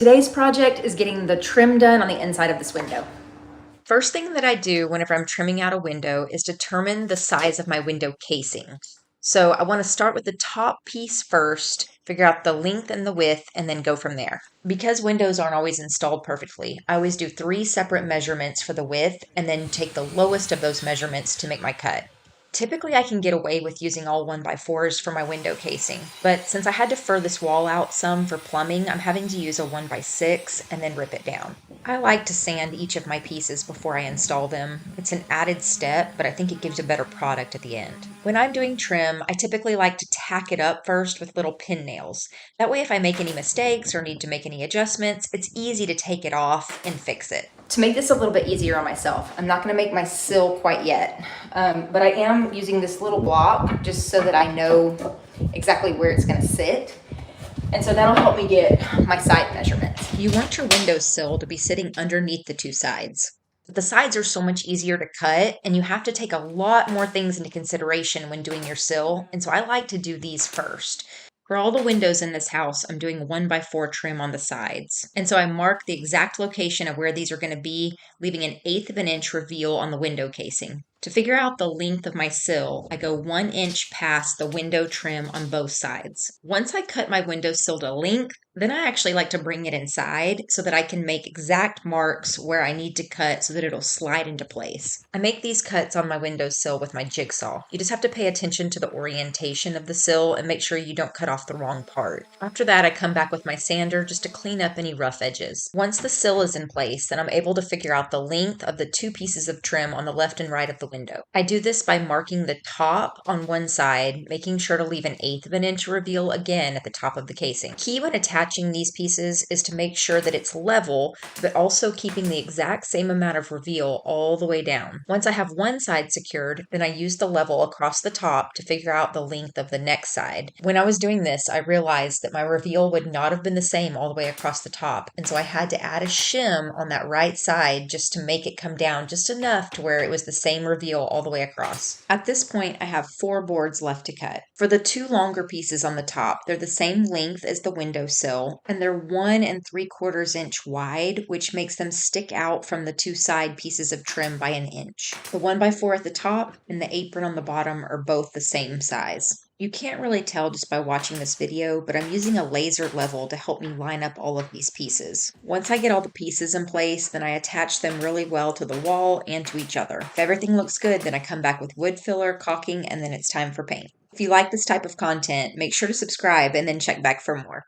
Today's project is getting the trim done on the inside of this window. First thing that I do whenever I'm trimming out a window is determine the size of my window casing. So I want to start with the top piece first, figure out the length and the width, and then go from there. Because windows aren't always installed perfectly, I always do 3 separate measurements for the width and then take the lowest of those measurements to make my cut. Typically, I can get away with using all 1x4s for my window casing, but since I had to fur this wall out some for plumbing, I'm having to use a 1x6 and then rip it down. I like to sand each of my pieces before I install them. It's an added step, but I think it gives a better product at the end. When I'm doing trim, I typically like to tack it up first with little pin nails. That way, if I make any mistakes or need to make any adjustments, it's easy to take it off and fix it. To make this a little bit easier on myself, I'm not going to make my sill quite yet, but I am using this little block just so that I know exactly where it's going to sit. And so that'll help me get my side measurements. You want your windowsill to be sitting underneath the 2 sides. But the sides are so much easier to cut, and you have to take a lot more things into consideration when doing your sill, and so I like to do these first. For all the windows in this house, I'm doing 1x4 trim on the sides. And so I mark the exact location of where these are going to be, leaving an 1/8 of an inch reveal on the window casing. To figure out the length of my sill, I go 1 inch past the window trim on both sides. Once I cut my windowsill to length, then I actually like to bring it inside so that I can make exact marks where I need to cut so that it'll slide into place. I make these cuts on my windowsill with my jigsaw. You just have to pay attention to the orientation of the sill and make sure you don't cut off the wrong part. After that, I come back with my sander just to clean up any rough edges. Once the sill is in place, then I'm able to figure out the length of the 2 pieces of trim on the left and right of the window. I do this by marking the top on one side, making sure to leave an 1/8 of an inch reveal again at the top of the casing. Key when attaching these pieces is to make sure that it's level, but also keeping the exact same amount of reveal all the way down. Once I have one side secured, then I use the level across the top to figure out the length of the next side. When I was doing this, I realized that my reveal would not have been the same all the way across the top, and so I had to add a shim on that right side just to make it come down just enough to where it was the same reveal all the way across. At this point, I have 4 boards left to cut. For the 2 longer pieces on the top, they're the same length as the windowsill, and they're 1 3/4 inch wide, which makes them stick out from the 2 side pieces of trim by an inch. The 1x4 at the top and the apron on the bottom are both the same size. You can't really tell just by watching this video, but I'm using a laser level to help me line up all of these pieces. Once I get all the pieces in place, then I attach them really well to the wall and to each other. If everything looks good, then I come back with wood filler, caulking, and then it's time for paint. If you like this type of content, make sure to subscribe and then check back for more.